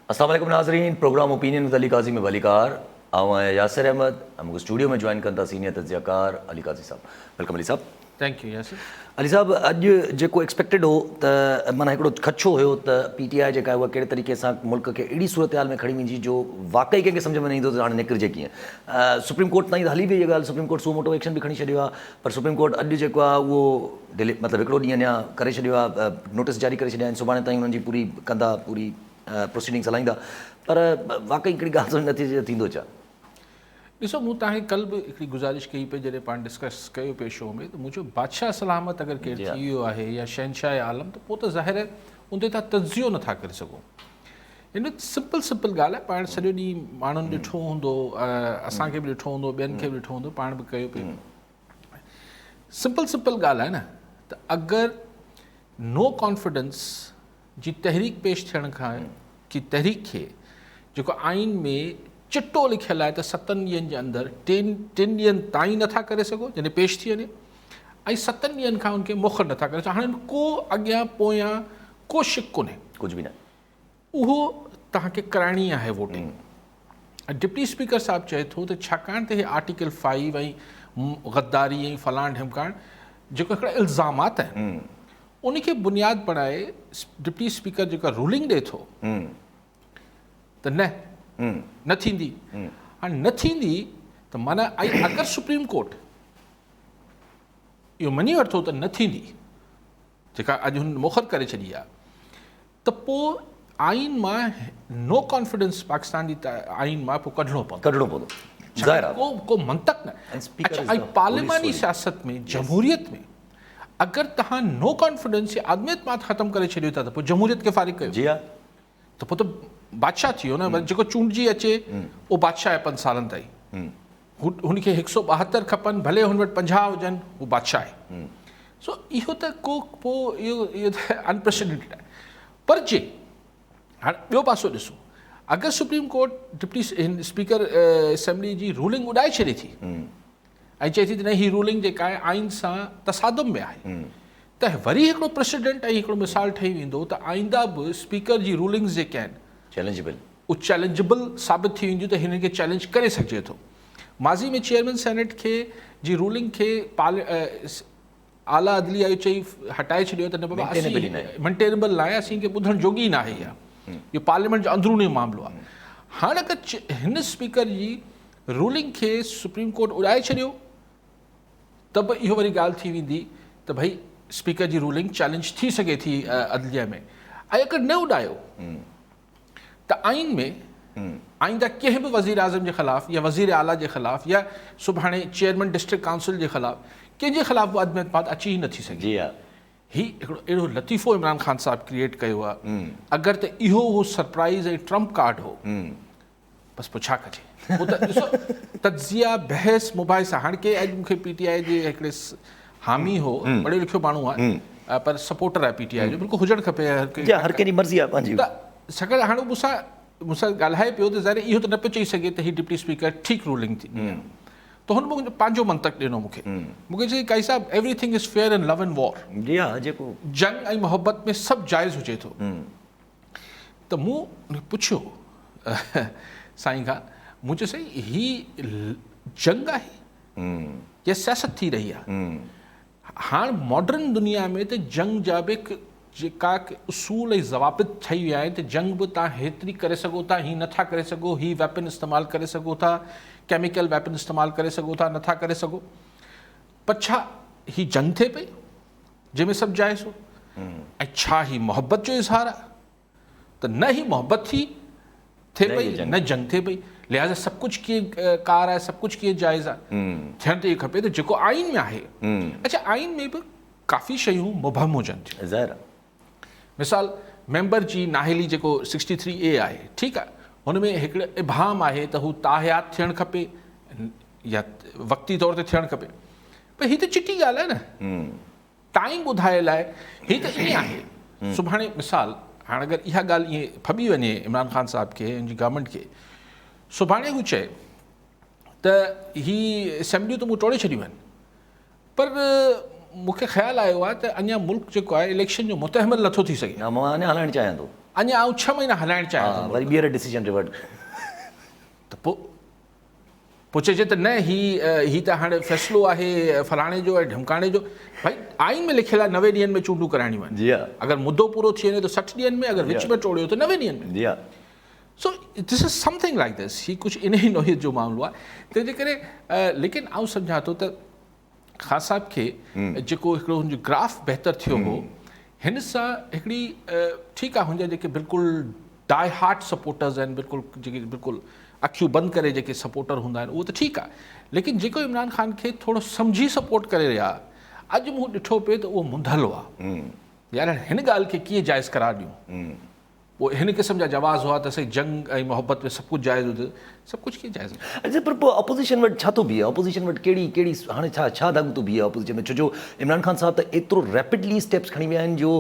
अस्सलाम वालेकुम नाज़रीन, प्रोग्राम ओपिनियन विद अली काज़ी में अली कार आऊं यासिर अहमद। हमको स्टूडियो में ज्वाइन कंदा सीनियर तज्ज़ियाकार अली काज़ी साहब। वेलकम अली साहब। Thank you Yasir. अली साहब, अॼु जेको एक्सपेक्टेड हो त माना हिकिड़ो खदशो हुयो त PTI जेका आहे उहा कहिड़े तरीक़े सां मुल्क खे अहिड़ी सूरत हाल में खणी वेंदी जो वाक़ई कंहिंखे सम्झ में न ईंदो त हाणे निकिरिजे कीअं। सुप्रीम कोर्ट ताईं हली वई इहा ॻाल्हि, सुप्रीम कोर्ट सुमोटो एक्शन बि खणी छॾियो आहे, पर सुप्रीम कोर्ट अॼु जेको आहे उहो मतिलबु हिकिड़ो ॾींहुं अञा करे छॾियो आहे, नोटिस जारी करे छॾिया आहिनि, सुभाणे ताईं हुननि जी पूरी कंदा, पूरी प्रोसीडिंग्स हलाईंदा, पर वाक़ई हिकिड़ी ॻाल्हि सम्झ नथी अचे थींदो छा। ॾिसो, मूं तव्हांखे कल्ह बि हिकिड़ी गुज़ारिश कई पई जॾहिं पाण डिस्कस कयो पिए शो में, त मुंहिंजो बादशाह सलामत अगरि केरु थी वियो आहे या शहनशाह आलम, त पोइ त ज़ाहिर आहे उनते तव्हां तजियो नथा करे सघो। हिन सिंपल ॻाल्हि आहे, पाण सॼो ॾींहुं माण्हुनि ॾिठो हूंदो, असांखे बि ॾिठो हूंदो, ॿियनि खे बि ॾिठो हूंदो, पाण बि कयो पियो। सिंपल ॻाल्हि आहे न, त अगरि नो कॉन्फिडेंस जी तहरीक पेश थियण खां की तहरीक खे जेको आइन में चिट्टो लिखियलु आहे त 7 ॾींहंनि जे अंदरि 3 ॾींहंनि ताईं नथा करे सघो जॾहिं पेश थी वञे, ऐं 7 ॾींहंनि खां उनखे मुखर नथा करे सघो। हाणे को अॻियां पोयां को शिक कोन्हे, कुझु बि न, उहो तव्हांखे कराइणी आहे वोटिंग। डिप्टी स्पीकर साहिबु चए थो त छाकाणि त हे आर्टिकल 5 ऐं गद्दारी ऐं फलाण ढिमकाण जेको हिकिड़ा इल्ज़ामात आहिनि उनखे बुनियादु बणाए डिप्टी स्पीकर जेका रूलिंग ॾिए थो त न थींदी। हाणे न थींदी त माना अगरि सुप्रीम कोर्ट इहो मञी वरितो त न थींदी, जेका अॼु हुन मुखर करे छॾी आहे, त पोइ आइन मां नो कॉन्फिडेंस पाकिस्तान जी आइन मां पोइ कढणो पवंदो। को मंतक न। ऐं पार्लिमानी सियासत में, जमहूरियत में अगरि तव्हां नो कॉन्फिडेंस या आदमियत मां ख़तमु करे छॾियो था त पोइ जमहूरियत खे फारिग कयो। जी हा, त पोइ त बादशाह थी वियो न, जेको चूंडिजी अचे उहो बादशाह आहे 5 सालनि ताईं। हुनखे 172 खपनि, भले हुन वटि 50 हुजनि, उहो बादशाह आहे। सो इहो त को पोइ इहो त अनप्रेसिडेंटेड आहे। पर जे हाणे ॿियो पासो ॾिसो, अगरि supreme court deputy speaker assembly जी रूलिंग उॾाए छॾे थी ऐं चए थी त न हीअ रूलिंग जेका आहे आइन सां तसादुम में आहे, त वरी हिकिड़ो प्रेसिडेंट ऐं हिकिड़ो मिसाल ठही वेंदो त आईंदा बि स्पीकर जी रूलिंग्स जेके आहिनि उहे चैलेंजेबल साबित थी वेंदियूं, त हिन खे चैलेंज करे सघिजे थो। माज़ी में चेयरमैन सेनेट खे जी रूलिंग खे आला अदलिया जो चई हटाए छॾियो त न बाबा असीं मेंटेनेबल न आहे, असीं खे ॿुधण जोगी ई न आहे, इहो पार्लियामेंट जो अंदरूनी मामिलो आहे। हाणे अगरि हिन स्पीकर जी रूलिंग खे सुप्रीम कोर्ट उॾाए छॾियो त बि इहो वरी ॻाल्हि थी वेंदी त भई स्पीकर जी रूलिंग चैलेंज थी सघे थी अदलिया में। ऐं अगरि न उॾायो त आइन में आईंदा कंहिं बि वज़ीर आज़म जे ख़िलाफ़ु या वज़ीर आला जे ख़िलाफ़ु या सुभाणे चेयरमैन डिस्ट्रिक्ट काउंसिल जे ख़िलाफ़ु कंहिंजे ख़िलाफ़ु बि अदमियत बात अची ई नथी सघे। हीउ हिकिड़ो अहिड़ो लतीफ़ो इमरान ख़ान साहिबु क्रिएट कयो आहे। अगरि त इहो हो सरप्राइज़ ऐं ट्रम्प कार्ड हो, बसि पोइ छा कजे। पोइ त ॾिसो, तजिया बहस मुबाहिसा, हाणे के अॼु मूंखे PTI जे हिकिड़े हामी हो, पढ़ियो लिखियो माण्हू आहे, पर सपोर्टर आहे PTI जो, बिल्कुलु हुजणु खपे, हर कंहिंजी मर्ज़ी आहे पंहिंजी। त छाकाणि हाणे मूंसां ॻाल्हाए पियो त ज़ाहिर इहो त न पियो चई सघे त हीअ डिप्टी स्पीकर ठीकु रूलिंग थी, त हुन मुंहिंजो पंहिंजो मंतक ॾिनो मूंखे चई काई साहिबु everything is fair in love and war. जी हा, जेको जंग ऐं मोहबत में सभु जाइज़ हुजे थो। त मूं पुछियो साईं खां, मूं चयो साईं ही जंग आहे या सियासत थी रही आहे? हाणे मॉडर्न दुनिया में त जंग जा बि जेका उसूल ऐं ज़वाबित ठही विया आहिनि, त जंग बि तव्हां हेतिरी करे सघो था, हीअ नथा करे सघो, हीअ वेपन इस्तेमालु करे सघो था, केमिकल वेपन इस्तेमालु करे सघो था, नथा करे सघो। पर छा हीअ जंग थिए पई जंहिंमें सभु जाइज़ हो? ऐं छा ही मोहबत जो इज़हार आहे? त न ही मोहबत थिए पई, न जंग थिए पई, लिहाज़ा सभु कुझु कीअं कार आहे, सभु कुझु कीअं जाइज़ आहे? थियणु त इहो खपे त जेको आइन में आहे। अच्छा, आइन में बि काफ़ी शयूं मुबहम हुजनि थियूं। ज़ाहिर मिसाल मेंबर जी नाहिली जेको 63A आहे, ठीकु आहे, हुन में हिकिड़ो इबाम आहे त हू ताहयात थियणु खपे या वक़्ती तौर ते थियणु खपे, पर हीअ त चिटी ॻाल्हि आहे न, टाइम ॿुधायल आहे, हीअ त ईअं आहे। सुभाणे मिसाल हाणे अगरि इहा ॻाल्हि ईअं फॿी वञे इमरान ख़ान साहिब खे, हुनजी गवर्नमेंट खे, सुभाणे हू चए त हीअ असेंबलियूं त मूं टोड़े छॾियूं आहिनि, पर मूंखे ख़्यालु आयो आहे त अञा मुल्क जेको आहे इलेक्शन जो मुतहमिल नथो थी सघे। मां अञा हलाइणु चाहियां थो। अञा आउं 6 महीना हलाइणु चाहियां थो वरी ॿीहर डिसीजन रिवर्ट त पोइ चइजे त न ही त हाणे फ़ैसिलो आहे फलाणे जो ऐं ढमकाणे जो। भाई आइन में लिखियलु आहे 90 ॾींहंनि में चूंडूं कराइणियूं आहिनि। जी हा अगरि मुद्दो पूरो थी वञे त 60 ॾींहंनि में, अगरि विच में टोड़ियो त 90 ॾींहंनि में। जी हा so this is something like this. ही कुझु इन ई नोहियत जो मामिलो आहे। तंहिंजे करे लेकिन आउं सम्झां थो त ख़ान साहिब खे जेको हिकिड़ो हुनजो ग्राफ बहितर थियो हो, हिन सां हिकिड़ी ठीकु आहे हुनजा जेके बिल्कुलु डाई हार्ट सपोर्टर्स आहिनि, बिल्कुलु जेके बिल्कुलु अखियूं बंदि करे जेके सपोर्टर हूंदा आहिनि, उहो त ठीकु आहे। लेकिन जेको इमरान ख़ान खे थोरो सम्झी सपोर्ट करे रहिया, अॼु मूं ॾिठो पिए त उहो मुंधलो आहे। यार हिन ॻाल्हि खे कीअं जाइज़ करार ॾियूं? पोइ हिन क़िस्म जा जवाज़ हुआ त साईं जंग ऐं मोहबत में सभु कुझु जाइज़ हुजे, सभु कुझु कीअं जाइज़? अच्छा, पर पोइ अपोज़िशन वटि छा थो बीहे? अपोज़िशन वटि कहिड़ी हाणे छा दाॻ थो बीहे अपोज़िशन में? छो जो इमरान ख़ान साहब त एतिरो रैपिडली स्टेप्स खणी विया आहिनि जो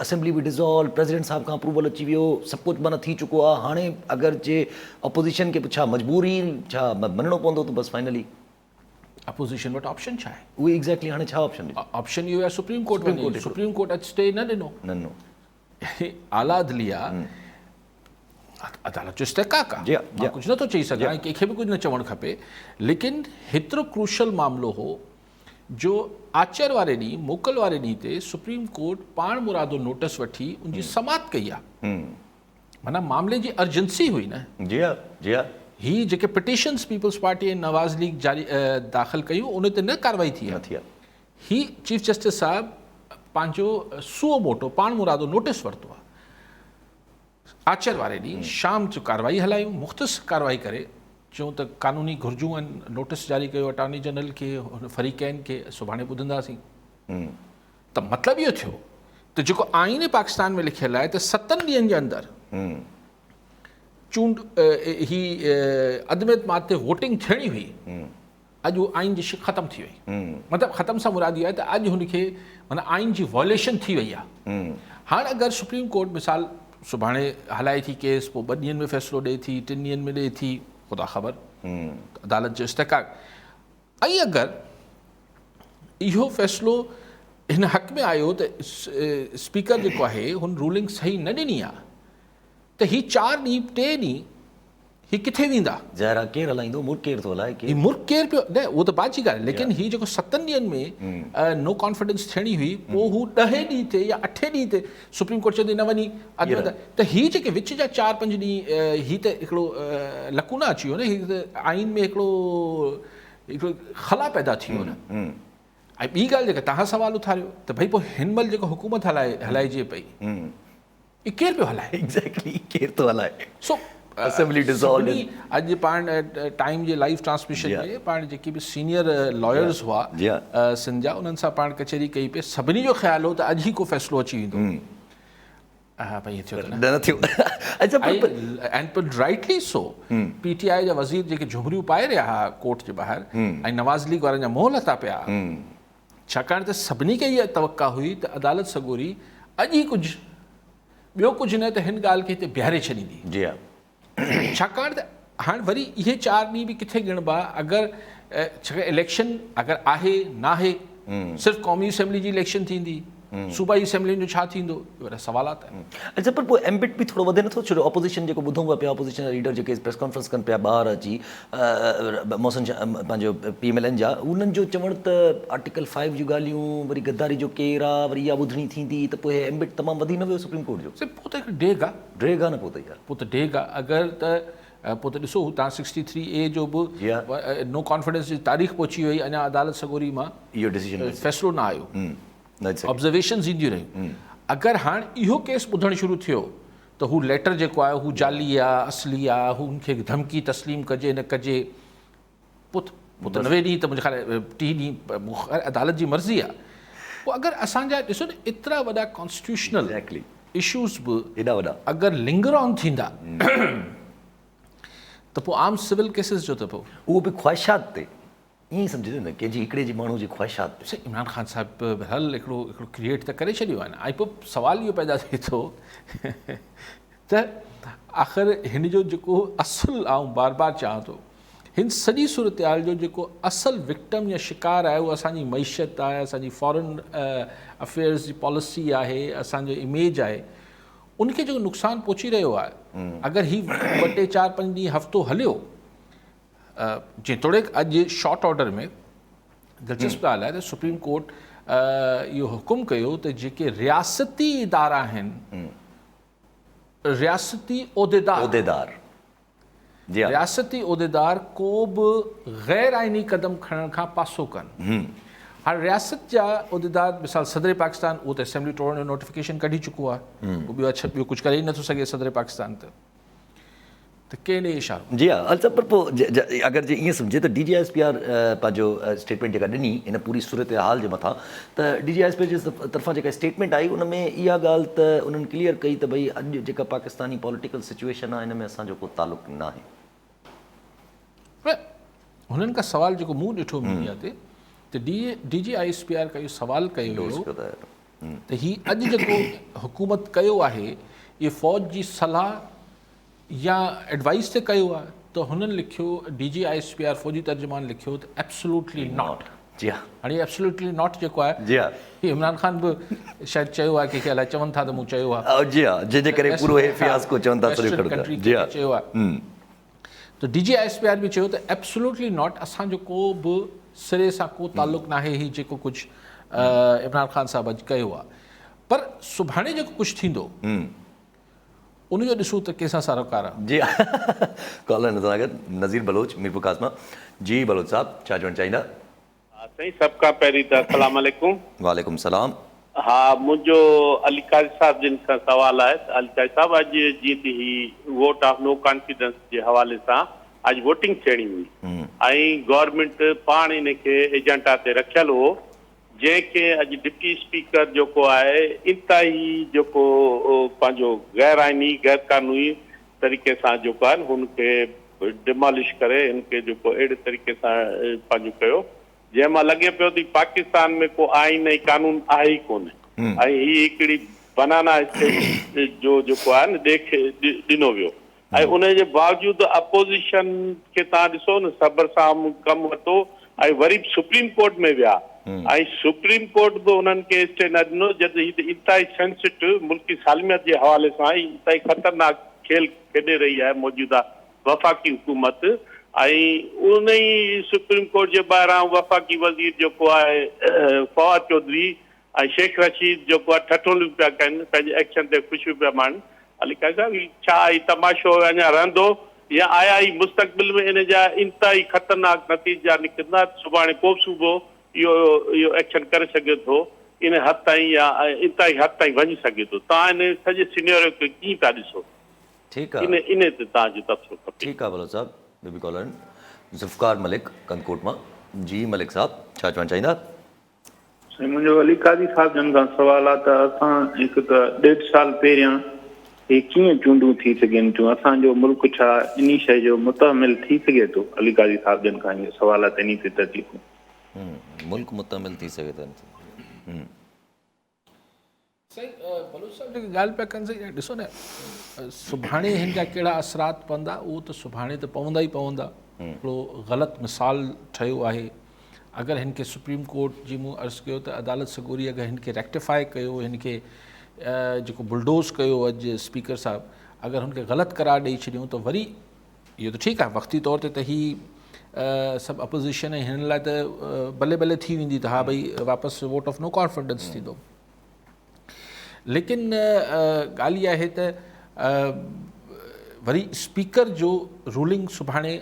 असेंबली बि डिज़ोल्व, प्रेसिडेंट साहब खां अप्रूवल अची वियो, सभु कुझु माना थी चुको आहे। हाणे अगरि जे अपोज़िशन खे छा मजबूरी छा मञिणो पवंदो त बसि फाइनली अपोज़िशन वटि ऑप्शन छा आहे? उहे एग्ज़ैक्टली हाणे छा ऑप्शन ऑप्शन इहो आहे सुप्रीम कोर्ट में। सुप्रीम कोर्ट अॼु स्टे न ॾिनो। न आला अदलिया अदालत जो इस्तेकाक आहे, मां कुझु नथो चई सघां, कंहिंखे बि कुझु न चवणु खपे। लेकिन हेतिरो क्रूशल मामिलो हो जो आचर वारे ॾींहुं, मोकल वारे ॾींहुं ते सुप्रीम कोर्ट पाण मुरादो नोटिस वठी उनजी समात कई आहे। माना मामले जी अर्जेंसी हुई न। जी हा जी हा ही जेके पिटिशन्स पीपल्स पार्टी ऐं नवाज़ लीग जारी दाख़िल कयूं, उन ते न कार्रवाई थी आहे। ही चीफ जस्टिस साहिबु पंहिंजो सुओ मोटो पाण मुरादो नोटिस वरितो आहे। आचर वारे ॾींहुं शाम जो कार्रवाई हलायूं, मुख़्तस कार्रवाई करे चऊं त कानूनी घुर्जूं आहिनि, नोटिस जारी कयो अटॉर्नी जनरल खे, हुन फ़रीक़ैन खे, सुभाणे ॿुधंदासीं। त मतिलबु इहो थियो त जेको आइन पाकिस्तान में लिखियलु आहे त 7 ॾींहंनि जे अंदरि चूंड ही अदम एतमाद ते वोटिंग थियणी हुई, अॼु उहो आइन जी शिक ख़तमु थी वई। मतिलबु ख़तमु सां मुराद इहा आहे त अॼु हुनखे माना आइन जी वॉयलेशन थी वई आहे। हाणे अगरि सुप्रीम कोर्ट मिसाल सुभाणे हलाए थी केस, पोइ 2 ॾींहंनि में फ़ैसिलो ॾिए थी, 3 ॾींहंनि में ॾिए थी, ख़ुदा ख़बर, अदालत जो इस्तेकाक। ऐं अगरि इहो फ़ैसिलो हिन हक़ में आयो त स्पीकर जेको आहे हुन रूलिंग सही न ॾिनी आहे, त ही 4 ॾींहं 3 ॾींहं ही किथे वेंदा? ज़ाहिर केरु हलाईंदो? मुल्क केरु थो हलाए? ही मुल्क केरु पियो? न उहो त बात जी ॻाल्हि आहे। लेकिन ही जेको 7 ॾींहंनि में नो कॉन्फिडेंस थियणी हुई, पोइ हू 10 ॾींहं ते या 8 ॾींहं ते सुप्रीम कोर्ट चवंदी न वञी अदालत, त ही जेके विच जा 4-5 ॾींहं ही त हिकिड़ो लकूना अची वियो न। ही त आइन में हिकिड़ो खला पैदा थी वियो न। ऐं ॿी ॻाल्हि जेका तव्हां सवाल उथारियो त भई पोइ हिन महिल जेको हुकूमत हलाइजे पई, इहो केरु पियो हलाए? एग्ज़ैक्टली केरु थो हलाए? सो असेंबली डिज़ोल्व। अॼु पाण टाइम जे लाइव ट्रांसमिशन में पाण जेके बि सीनियर लॉयर्स हुआ सिंध जा, उन्हनि सां पाण कचहरी कई पे, सभिनी जो ख़्यालु हो त अॼु ई को फ़ैसिलो अची वेंदो। भई थियो न थियो। अच्छा, एंड पर राइटली सो PTI जा वज़ीर जेके झुमरियूं पाए रहिया हुआ कोर्ट जे ॿाहिरि, ऐं नवाज़ लीग वारनि जा मोह लथा पिया, छाकाणि त सभिनी खे इहा तवक़ा हुई त अदालत सॻोरी अॼु ई कुझु ॿियो कुझु न त हिन ॻाल्हि खे हिते बीहारे छॾींदी। जी हा, छाकाणि त हाणे वरी इहे 4 ॾींहं बि किथे गिणबा? अगरि इलेक्शन अगरि आहे न आहे, सिर्फ़ु क़ौमी असेंबली जी इलेक्शन थींदी, सूबाई असेंबली जो छा थींदो? वॾा सवालात आहिनि। अच्छा, पर पोइ एम्बिट बि थोरो वधे नथो? छो जो अपोज़िशन जेको ॿुधूं पिया अपोज़िशन लीडर जेके प्रेस कॉन्फ्रेंस कनि पिया ॿाहिरि अची, मोहसिन पंहिंजो PMLN जा, उन्हनि जो चवणु त आर्टिकल 5 जूं ॻाल्हियूं, वरी गद्दारी जो केरु आहे, वरी इहा ॿुधणी थींदी, त पोइ एम्बिट तमामु वधी न वियो सुप्रीम कोर्ट जो? पोइ त हिकु डेग आहे न। पोइ त यार पोइ त डेग आहे। अगरि त पोइ त ॾिसो तव्हां 63A जो बि नो कॉन्फिडेंस जी तारीख़ पहुची वई, अञा अदालत सॻोरी मां इहो डिसीजन फ़ैसिलो न आयो, ऑब्ज़र्वेशन्स ईंदियूं रहियूं। अगरि हाणे इहो केस ॿुधणु शुरू थियो त हू लेटर जेको आहे हू जाली आहे, असली आहे, हुनखे धमकी तस्लीम कजे न कजे, पोइ त 90 ॾींहं त मुंहिंजे ख़्याल 3 ॾींहं अदालत जी मर्ज़ी आहे। पोइ अगरि असांजा ॾिसो न एतिरा वॾा कॉन्स्टिट्यूशनल इशूज़ बि एॾा वॾा अगरि लिंगर ऑन थींदा त पोइ आम सिविल केसिस जो त पोइ उहो बि ख़्वाहिशात ते ईअं सम्झो न, कंहिंजी हिकिड़े जी माण्हू जी ख़्वाहिशात ते। इमरान ख़ान साहिबु बहरहाल हिकिड़ो क्रिएट त करे छॾियो आहे न। ऐं पोइ सुवाल इहो पैदा थिए थो त आख़िर हिन जो जेको असुलु आउं बार बार चवां थो, हिन सॼी सूरत जो जेको असुलु विक्टम या शिकार आहे, उहो असांजी मईशत आहे, असांजी फॉरेन अफेयर्स जी पॉलिसी आहे, असांजो इमेज आहे, उनखे जेको नुक़सानु पहुची रहियो आहे अगरि ही 2 टे 4 5 ॾींहं हफ़्तो हलियो जेतोणीकि अॼु शॉर्ट ऑर्डर में दिलचस्प ॻाल्हि आहे त सुप्रीम कोर्ट इहो हुकुम कयो त जेके रियासती इदारा आहिनि रियासती उहिदेदार जी रियासती उहिदेदार को बि गैर आइनी क़दम खणण खां पासो कनि हाणे रियासत जा उहिदेदार मिसाल सदर पाकिस्तान उहो त असेंबली तोड़ण जो नोटिफिकेशन कढी चुको आहे ॿियो कुझु करे ई नथो सघे सदर पाकिस्तान त केॾे इशारो जी हाँ अच्छा पर पोइ अगरि जे ईअं सम्झे त DGISPR पंहिंजो स्टेटमेंट जेका ॾिनी इन पूरी सूरत हाल जे मथां त DGISPR जे तरफ़ां जेका स्टेटमेंट आई उन में इहा ॻाल्हि त उन्हनि क्लियर कई त भई अॼु जेका पाकिस्तानी पॉलिटिकल सिचुएशन आहे इन में असांजो को तालुक़ु न आहे हुननि खां सवाल जेको मूं ॾिठो मीडिया ते त DGISPR का इहो सवाल कयो हुयो त ही अॼु जेको हुकूमत कयो आहे इहे फ़ौज जी सलाह या एडवाइस ते कयो आहे त हुननि लिखियो DGISPR फ़ौजी तर्जुमान लिखियो त एब्सोल्युटली नॉट जी हा हाणे एब्सोल्युटली नॉट जेको आहे जी हा इमरान ख़ान बि शायदि चयो आहे की अलाए चवनि था त मूं चयो आहे जी हा जंहिंजे करे पूरो हे फियास्को चवनि था कंट्री चयो आहे त DGISPR बि चयो त एब्सोल्युटली नॉट असांजो को बि सिरे सां को तालुक़ु न आहे ही जेको कुझु इमरान ख़ान साहिबु अॼु कयो आहे पर सुभाणे जेको कुझु थींदो उनजो ॾिसूं त कंहिंसां सरोकार आहे जी कॉलर नज़ीर बलोच मीरपुर कासमा जी बलोच साहब छा चवणु चाहींदा साईं सभ खां पहिरीं त अस्सलाम वालेकुम वालेकुम सलाम हा मुंहिंजो अली काज़ी साहिब जिन खां सवाल आहे अली काज़ी साहिब अॼु जीअं त ही वोट ऑफ नो कॉन्फिडेंस जे हवाले सां अॼु वोटिंग थियणी हुई ऐं गवर्नमेंट पाण इनखे एजेंडा ते रखियलु हो जंहिंखे अॼु डिप्टी स्पीकर जेको आहे इंतिहाई जेको पंहिंजो गैर आइनी गैर कानूनी तरीक़े सां जेको आहे हुनखे डिमॉलिश करे हिनखे जेको अहिड़े तरीक़े सां पंहिंजो कयो जंहिंमां लॻे पियो त पाकिस्तान में को आइन ऐं कानून आहे ई कोन्हे ऐं हीअ हिकिड़ी बनाना स्टेट जो जेको आहे न ॾिनो वियो ऐं उनजे बावजूदि अपोज़िशन खे तव्हां ॾिसो न सब्र सां कमु वरितो ऐं वरी सुप्रीम कोर्ट में विया ऐं सुप्रीम कोर्ट बि उन्हनि खे स्टे न ॾिनो जॾहिं इंतिहाई सेंसिटिव मुल्की सालमियत जे हवाले सां इंतिहाई ख़तरनाक खेल खेॾे रही आहे मौजूदा वफ़ाक़ी हुकूमत ऐं उन ई सुप्रीम कोर्ट जे ॿाहिरां वफ़ाक़ी वज़ीर जेको आहे फवाद चौधरी ऐं शेख रशीद जेको आहे ठठोलियूं पिया कनि पंहिंजे एक्शन ते ख़ुशियूं पिया माणनि अली काज़ी साहिब छा ही तमाशो अञा रहंदो या आया ई मुस्तक़बिल में इन जा इंतिहाई ख़तरनाक नतीजा निकिरंदा सुभाणे को बि सुबुह इहो एक्शन करे सघे थो इन हद ताईं या इंतिहाई हद ताईं वञी सघे थो तव्हां इन सॼे सिनेरियो खे कीअं था ॾिसो ठीकु आहे इन ते तव्हांजो तबसरो खपे ठीकु आहे भलो साहब ॿियो बि कॉलर ज़ुल्फ़कार मलिक कनकोट मां जी मलिक साहब छा चवणु चाहींदा साईं मुंहिंजो अली काज़ी साहिब जन खां सवाल आहे त असां हिकु त 1.5 साल पहिरियां हे कीअं चूंडूं थी सघनि थियूं असांजो मुल्क छा इन शइ जो मुतमिल थी सघे थो अली काज़ी साहिब जन खां इहे सवाल इन ते तर्तीफ़ूं मुल्क मुतमिल थी सघे थो साईं बलोच साहिब जेकी ॻाल्हि पिया कनि साईं ॾिसो न सुभाणे हिन जा कहिड़ा असरात पवंदा उहो त सुभाणे त पवंदा ई पवंदा हिकिड़ो ग़लति मिसाल ठहियो आहे अगरि हिन खे सुप्रीम कोर्ट जी मूं अर्ज़ु कयो त अदालत सगोरी अगरि हिन खे रेक्टिफाए कयो हिन खे जेको बुलडोज़ कयो अॼु स्पीकर साहिबु अगरि हुनखे ग़लति करार ॾेई छॾियूं त वरी इहो त ठीकु आहे वक़्ती तौर ते त ही सभु अपोज़िशन ऐं हिन लाइ त भले भले थी वेंदी त हा भई वापसि वोट ऑफ नो कॉन्फिडेंस थींदो लेकिन ॻाल्हि इहा आहे त वरी स्पीकर जो रूलिंग सुभाणे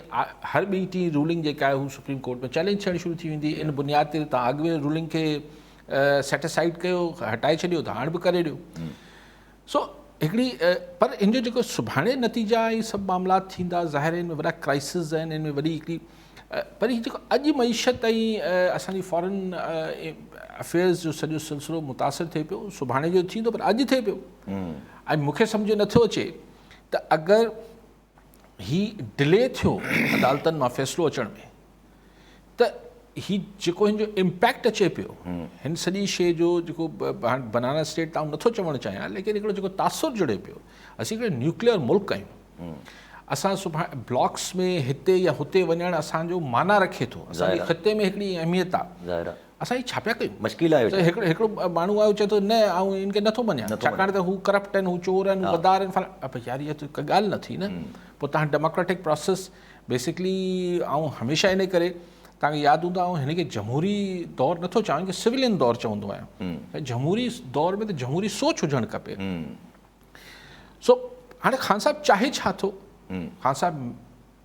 हर ॿी टी रूलिंग जेका आहे हू सुप्रीम कोर्ट में चैलेंज थियणु शुरू थी वेंदी इन बुनियाद ते तव्हां अॻु में रूलिंग खे सेटिसाइड कयो हटाए छॾियो त हाणे बि करे ॾियो सो हिकिड़ी पर इन जो जेको सुभाणे नतीजा ऐं सभु मामलात थींदा ज़ाहिर हिन में वॾा क्राइसिस आहिनि हिन में वॾी हिकिड़ी पर हीअ जेको अॼु मईशत ऐं असांजी फॉरेन अफेयर्स जो सॼो सिलसिलो मुतासिर थिए पियो सुभाणे जो थींदो पर अॼु थिए पियो ऐं मूंखे सम्झ नथो अचे त अगरि हीउ डिले थियो अदालतनि मां फ़ैसिलो अचण में त हीउ जेको हिन जो इम्पैक्ट अचे पियो हिन सॼी शइ जो जेको बनाना स्टेट तां नथो चवणु चाहियां लेकिन हिकिड़ो जेको तासुर जुड़े पियो असीं हिकिड़े न्यूक्लियर मुल्क आहियूं असां सुभाणे ब्लॉक्स में हिते या हुते वञणु असांजो माना रखे थो असांजे ख़िते में हिकिड़ी अहमियत आहे असांजी छा पिया कयूं? मुश्किल आहे त हिकिड़ो माण्हू आयो चए थो न आऊं इनखे नथो मञा, छाकाणि त हू करप्ट आहिनि, हू चोर आहिनि, हू गद्दार आहिनि, अब यार इहा त हिकु ॻाल्हि न थी न। पोइ तव्हां डेमोक्रेटिक प्रोसेस बेसिकली ऐं हमेशह इन करे तव्हांखे यादि हूंदो आहे हिन खे जमहूरी दौर नथो चवां, कि सिविलियन दौर चवंदो आहियां। जमहूरी दौर में त जमहूरी सोच हुजणु खपे। सो हाणे ख़ान साहिबु चाहे छा थो? ख़ान साहिबु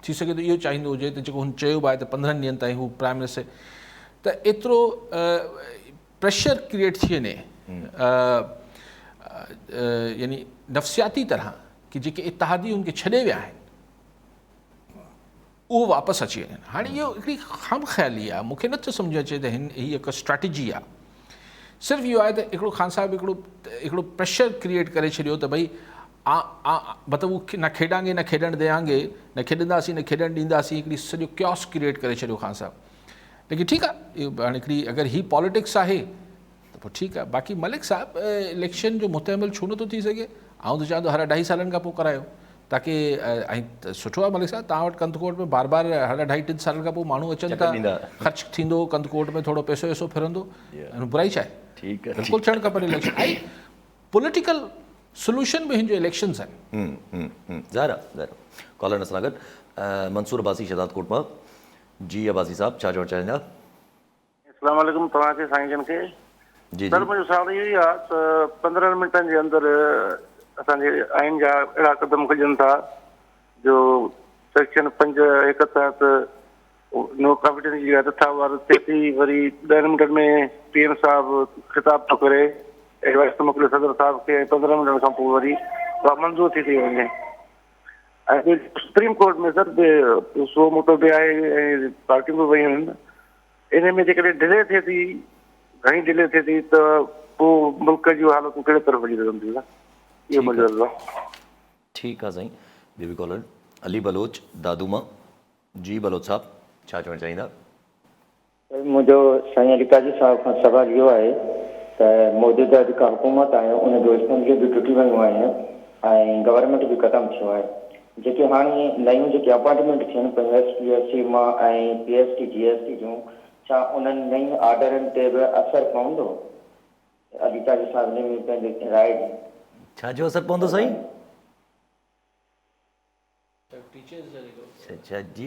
थी सघे थो इहो चाहींदो हुजे त जेको हुन चयो आहे त 15 ॾींहंनि ताईं हू प्राइम मिनिस्टर, त एतिरो प्रेशर क्रिएट थी वञे, यानी नफ़सियाती तरह कि जेके इत्तेहादी उनखे छॾे विया आहिनि उहो वापसि अची वञनि। हाणे इहो हिकिड़ी ख़ाम ख़्याली आहे, मूंखे नथो सम्झ अचे त हीअ हिकु स्ट्रेटजी आहे। सिर्फ़ु इहो आहे त हिकिड़ो ख़ान साहिबु हिकिड़ो प्रेशर क्रिएट करे छॾियो त भई मतिलबु न खेॾांगे न खेॾणु ॾियांगे, न खेॾंदासीं न खेॾणु ॾींदासीं, हिकिड़ी सॼो क्योस क्रिएट करे छॾियो ख़ान साहिबु। लेकिन ठीकु आहे, इहो हाणे हिकिड़ी अगरि ही पॉलिटिक्स आहे त पोइ ठीकु आहे। बाक़ी मलिक साहिबु इलेक्शन जो मुतहमिल छो नथो थी सघे? आउं त चवां थो हर 2.5 सालनि खां पोइ करायो, ताकी ऐं सुठो आहे मलिक साहिबु, तव्हां वटि कंदकोट में बार बार हर 2.5-3 सालनि खां पोइ माण्हू अचनि था, ख़र्चु थींदो, कंदकोट में थोरो पैसो वैसो फिरंदो, बुराई छा आहे? ठीकु आहे, बिल्कुलु थियणु खपनि इलेक्शन। ऐं पॉलिटिकल सोल्यूशन बि हिन जो इलेक्शन्स आहिनि। ज़ाहिर कॉलर सां गॾु मंसूर अब्बासी शहदादकोट मां। जी अब्बासी साहिबु, छा चवणु चाहींदा? अस्सलाम वालेकुम तव्हांखे साईं जन खे। जी सर मुंहिंजो सवाल इहो ई आहे त 15 मिंटनि जे अंदरि असांजे आइन जा अहिड़ा क़दम खजनि था जो सेक्शन 5(1) के तहत नो कॉम्पिटिशन जी तथावार थिए थी, वरी 10 मिंटनि में PM साहिबु ख़िताब थो करे, एडवाइस थो मोकिले सदर साहिब खे, 15 मिंटनि खां पोइ वरी उहा मंज़ूर थी वञे। ऐं सुप्रीम कोर्ट में सर सो मोटो बि आहे ऐं पार्टियूं बि वयूं आहिनि। इन में जेकॾहिं डिले थिए थी, घणी डिले थिए थी, त पोइ मुल्क जूं हालतूं कहिड़े तरफ़ वञी रहंदियूं? इहो मुंहिंजो आहे। ठीकु आहे साईं। ॿियो बि कॉलर अली बलोच दादू मां। जी बलोच साहिबु, छा चवणु चाहींदा? मुंहिंजो साईं अली काजी साहिब खां सवाल इहो आहे त मौजूदा जेका हुकूमत आहे उन जो असेंबली बि टुटी वियूं आहिनि ऐं गवर्नमेंट बि ख़तमु थियो आहे। जेके हाणे नयूं जेके अपॉइंटमेंट थियनि पियूं SPSC मां ऐं PST GST जूं, छा उन्हनि नयूं ऑर्डरनि ते बि असरु पवंदो? अली काजी साहिब ने पंहिंजे राय ॾी। छा जो असरु पवंदो साईं? अच्छा जी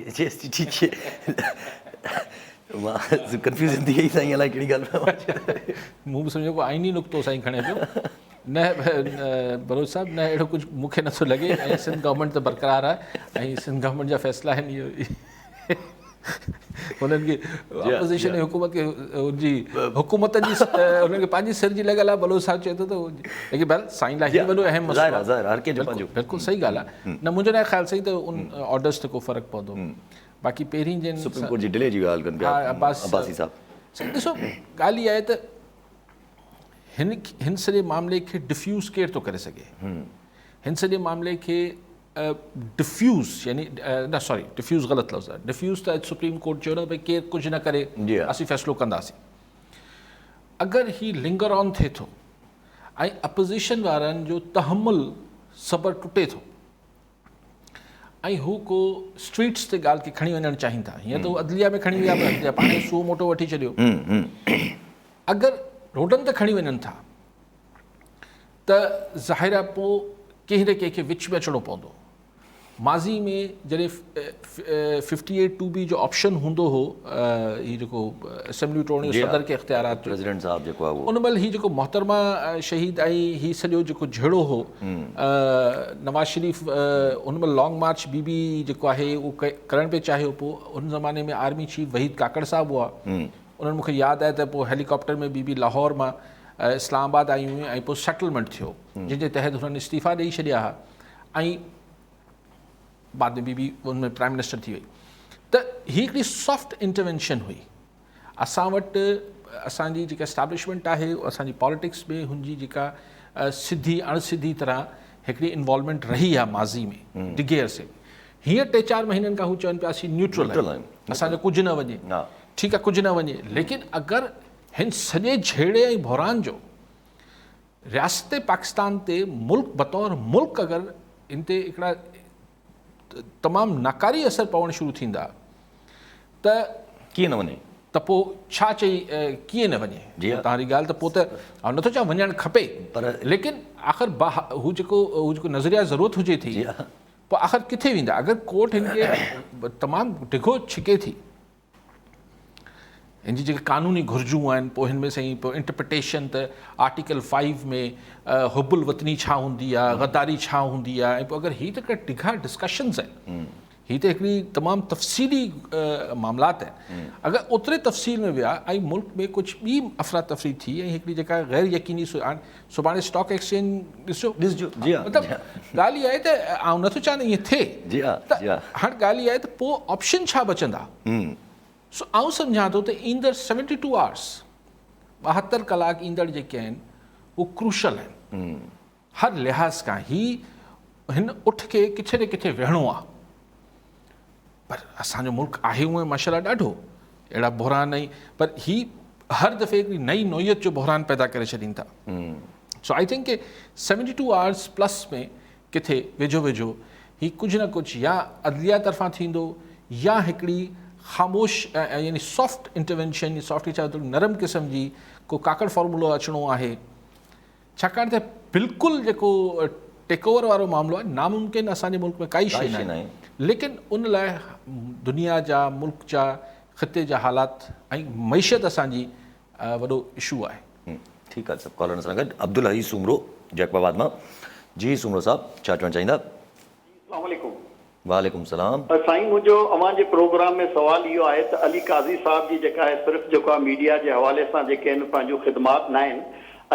मां कंफ्यूजन थी गई साईं, अलाए कहिड़ी ॻाल्हि। मूं बि सम्झो को आइनी नुक़्तो साईं खणे पियो। न बलोच साहिबु, न अहिड़ो कुझु मूंखे नथो लॻे। ऐं सिंध गवर्नमेंट त बरक़रार आहे ऐं सिंध गवर्नमेंट जा फ़ैसिला आहिनि। इहो हुननि खे अपोज़िशन जी हुकूमत खे हुनजी हुकूमत जी हुननि खे पंहिंजी सिर जी लॻल आहे। बलोच साहिबु चए थो त लेकिन बहर साईं लाइ वॾो अहम मसइलो आहे। बिल्कुलु सही ॻाल्हि आहे। न मुंहिंजो न ख़्यालु सही त उन ऑर्डर्स ते को फ़र्क़ु पवंदो। बाक़ी पहिरीं जिन सुप्रीम कोर्ट जी डिले जी ॻाल्हि कनि पिया अब्बासी साहिबु। ॾिसो ॻाल्हि इहा आहे त हिन सॼे मामले खे डिफ्यूज़ केरु थो करे सघे? हिन सॼे मामले खे डिफ्यूज़ यानी न सॉरी डिफ्यूज़ ग़लति लफ़्ज़ आहे। डिफ्यूज़ त सुप्रीम कोर्ट चयो न भई केरु कुझु न करे असीं फ़ैसिलो कंदासीं। अगरि ही लिंगर ऑन थिए थो ऐं अपोज़िशन वारनि जो तहमुल सब्र टुटे थो ऐं हू को स्ट्रीट्स ते ॻाल्हि खे खणी वञणु चाहिनि था, हीअं त हू अदलिया में खणी विया, पाण ई सूओ मोटो वठी छॾियो। अगरि रोडनि ते खणी वञनि था त ज़ाहिर आहे पोइ कंहिं न कंहिंखे विच में अचिणो पवंदो। माज़ी में जॾहिं 58(2)B जो ऑप्शन हूंदो हो, हीउ जेको असेंबली टोड़ण जो सदर खे इख़्तियारात प्रेसिडेंट साहिबु जेको आहे उन महिल हीउ जेको मोहतरमा शहीद आई, हीउ सॼो जेको झेड़ो हो नवाज़ शरीफ़ उन महिल लॉन्ग मार्च बीबी जेको आहे उहो करणु पियो चाहियो। पोइ उन ज़माने में आर्मी चीफ वहीद काकड़ साहिबु हुआ। उन्हनि मूंखे यादि आहे त पोइ हेलीकॉप्टर में बीबी लाहौर मां इस्लामाबाद आयूं हुयूं ऐं पोइ सेटलमेंट थियो, जंहिंजे तहत हुननि इस्तीफ़ा ॾेई छॾिया हुआ ऐं बाद में बीबी उनमें प्राइम मिनिस्टर थी वई। त हीअ हिकिड़ी सॉफ्ट इंटरवेंशन हुई। असां वटि असांजी जेका एस्टाब्लिशमेंट आहे, असांजी पॉलिटिक्स में हुनजी जेका सिधी अणसिधी तरह हिकिड़ी इन्वॉल्वमेंट रही आहे माज़ी में डिघे अरसे में। हीअं 3-4 महीननि खां हू चवनि पिया असीं न्यूट्रल आहियूं, असांजो कुझु न वञे। ठीकु आहे, कुझु न वञे, लेकिन अगरि हिन सॼे झेड़े ऐं बहरान जो रियासत पाकिस्तान ते मुल्क बतौर मुल्क अगरि इन ते हिकिड़ा तमामु नाकारी असर पवणु शुरू थींदा त कीअं न वञे? त पोइ छा चई कीअं न वञे जी हा। तव्हांजी ॻाल्हि त पोइ त ऐं नथो चवां वञणु खपे पर- लेकिन आख़िर हू जेको नज़रिया ज़रूरत हुजे थी जी हा। पोइ आख़िर किथे वेंदा अगरि कोर्ट हिनखे तमामु डिघो छिके थी हिन जी जेके क़ानूनी घुरिजूं आहिनि पोइ हिन में साईं पोइ इंटरप्रिटेशन त आर्टिकल 5 में हुबुल वतनी छा हूंदी आहे गद्दारी छा हूंदी आहे ऐं पोइ अगरि हीअ त हिकिड़ा डिघा डिस्कशन्स आहिनि हीअ त हिकिड़ी तमामु तफ़सीली मामलात आहिनि अगरि ओतिरे तफ़सील में विया ऐं मुल्क में कुझु ॿी अफ़रा तफ़री थी ऐं हिकिड़ी जेका गैर यकीनी सुभाणे स्टॉक एक्सचेंज ॾिसो ॾिसजो जी हा। मतिलबु ॻाल्हि इहा आहे त आउं नथो चाहियां ईअं थिए जी हा, त जी हा। हाणे ॻाल्हि इहा आहे त पोइ ऑप्शन छा बचंदा सो आउं सम्झां थो त ईंदड़ 72 आवर्स 72 कलाक ईंदड़ जेके आहिनि उहे क्रूशल आहिनि हर लिहाज़ खां हिन उठ खे किथे न किथे वेहणो आहे पर असांजो मुल्क आहे उहे माशाल्लाह ॾाढो अहिड़ा बहरान ऐं पर हर दफ़े हिकिड़ी नई नोयत जो बहरान पैदा करे छॾीनि था सो आई थिंक के 72 आवर्स प्लस में किथे वेझो वेझो ही कुझु न कुझु या अदलिया तरफ़ां थींदो या हिकिड़ी ख़ामोश यानी सॉफ्ट इंटरवेंशन सॉफ्ट छा नरम क़िस्म जी को काकड़ फॉर्मूलो अचिणो आहे छाकाणि त बिल्कुलु जेको टेक ओवर वारो मामिलो आहे नामुमकिन असांजे मुल्क में काई शइ न आहे लेकिन उन लाइ दुनिया जा मुल्क जा ख़िते जा हालात ऐं मईशत असांजी वॾो इशू आहे ठीकु आहे सभु कॉलर सां गॾु अब्दुल हई सूमरो जैकबाबाद मां जी सूमरो साहब छा चवणु चाहींदा अस्सलाम वालेकुम। वालेकुम सलाम साईं मुंहिंजो अवां जे प्रोग्राम में सवाल इहो आहे त अली काज़ी साहब जी जेका आहे सिर्फ़ु जेको आहे मीडिया जे हवाले सां जेके आहिनि पंहिंजो ख़िदमात न आहिनि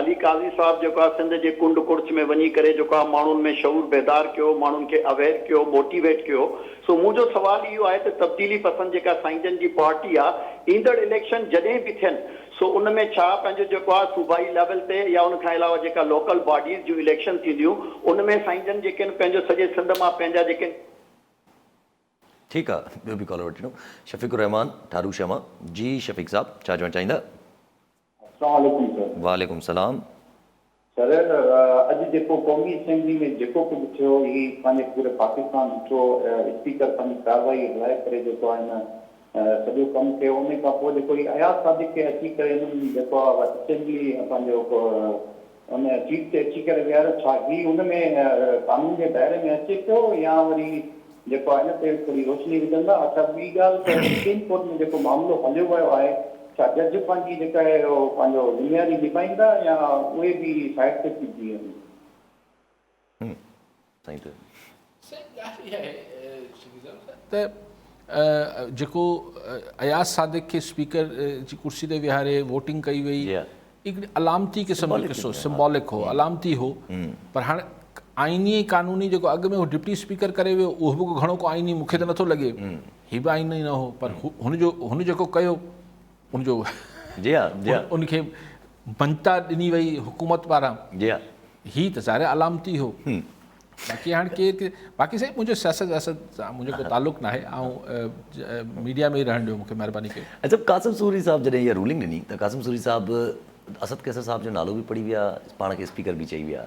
अली काज़ी साहब जेको आहे सिंध जे कुंड कुर्च में वञी करे जेको आहे माण्हुनि में शऊर बेदार कयो माण्हुनि खे अवेयर कयो मोटिवेट कयो सो मुंहिंजो सवाल इहो आहे त तब्दीली पसंद जेका साईं जन जी पार्टी आहे ईंदड़ इलेक्शन जॾहिं बि थियनि सो उन में छा पंहिंजो जेको आहे सूबाई लेवल ते या उन खां अलावा जेका लोकल बॉडीज़ जूं इलेक्शन थींदियूं उन में साईं जन जेके आहिनि पंहिंजो सॼे सिंध मां पंहिंजा जेके ठीकु आहे ॿियो बि कॉलर वठी वठूं शफ़ीक़ुर रहमान ठारू शमा जी शफ़ीक़ साहब छा चवणु चाहींदा अस्सलाम वालेकुम सर। वालेकुम सलाम सर अॼु जेको क़ौमी असेंबली में जेको कुझु थियो ही पंहिंजे पूरे पाकिस्तान ॾिठो स्पीकर पंहिंजी कार्रवाई हलाए करे जेको आहे न सॼो कमु कयो उन खां पोइ जेको ही अयाज़ सादिक खे अची करे हिननि जेको आहे असेंबली पंहिंजो उन सीट ते अची करे विहारियो छा ही हुन में कानून जे दायरे में अचे पियो या वरी जेको आहे न ते थोरी रोशनी विझंदा अच्छा ॿी ॻाल्हि त सुप्रीम कोर्ट में जेको मामिलो हलियो वियो आहे छा जज पंहिंजी जेका आहे उहो पंहिंजो ज़िम्मेवारी निभाईंदा या उहे बि साइड ते थी बीहनि साईं त जेको अयाज़ सादिक खे स्पीकर जी कुर्सी ते विहारे वोटिंग कई वई हिकिड़ी अलामती क़िस्म जो किसो सिंबॉलिक हो अलामती हो पर हाणे आइनी कानूनी जेको अॻु में उहो डिप्टी स्पीकर करे वियो उहो बि घणो को आइनी मूंखे त नथो लॻे हीउ बि आइनी न हो पर हुन जेको कयो उनजो जी हा जी हा उनखे मंता ॾिनी वई हुकूमत पारां जी हा ही त ज़ाहिर अलामती हो बाक़ी हाणे केरु बाक़ी साईं मुंहिंजो सियासत सां मुंहिंजो को तालुक़ न आहे ऐं मीडिया में ई रहण ॾियो मूंखे महिरबानी कयो अच्छा कासिम सूरी साहब जॾहिं इहा रूलिंग ॾिनी त कासिम सूरी साहब असद कैसर साहब जो नालो बि पढ़ी विया पाण खे स्पीकर बि चई विया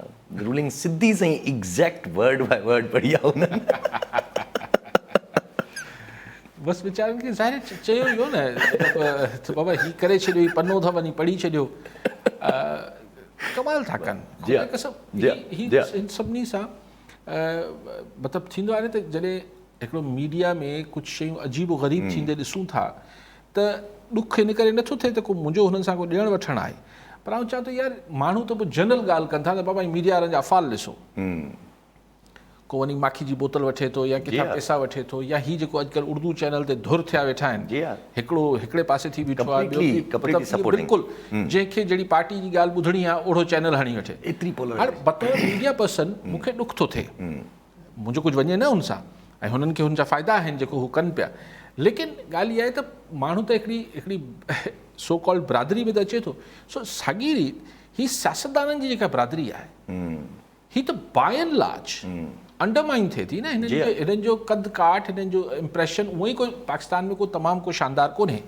रूलिंग सिधी साईं एग्ज़ैक्ट वर्ड बाय वर्ड पढ़ी आहे हुननि बसि वीचारनि खे ज़ाहिर चयो इहो न त बाबा हीउ करे छॾियो हीउ पनो अथव वञी पढ़ी छॾियो कमाल था कनि हिन सभिनी सां मतिलबु थींदो आहे न त जॾहिं हिकिड़ो मीडिया में कुझु शयूं अजीब ग़रीब थींदे ॾिसूं था त ॾुख हिन करे नथो थिए त को मुंहिंजो हुननि सां को ॾियणु वठणु आहे पर आउं चवां थो यार माण्हू त पोइ जनरल ॻाल्हि कनि था त बाबा मीडिया वारनि जा अफ़ाल ॾिसो को वञी माखी जी बोतल वठे थो या किथां पैसा वठे थो या हीउ जेको अॼुकल्ह उर्दू चैनल ते धुर थिया वेठा आहिनि हिकिड़ो हिकिड़े पासे थी बीठो आहे बिल्कुलु जंहिंखे जहिड़ी पार्टी जी ॻाल्हि ॿुधणी आहे ओड़ो चैनल हणी वठे हाणे बतौर मीडिया पर्सन मूंखे ॾुख थो थिए मुंहिंजो कुझु वञे न हुन सां ऐं हुननि खे हुन जा फ़ाइदा आहिनि जेको हू कनि पिया लेकिन ॻाल्हि इहा आहे त माण्हू त हिकिड़ी सो कॉल्ड बिरादरी में त अचे थो सो साॻी रीति हीअ सियासतदाननि जी जेका बिरादरी आहे हीअ त बाय एंड लार्ज अंडरमाइन थिए थी न हिननि जो कद काठ हिननि जो इम्प्रेशन उहो ई कोई पाकिस्तान में को तमामु को शानदार कोन्हे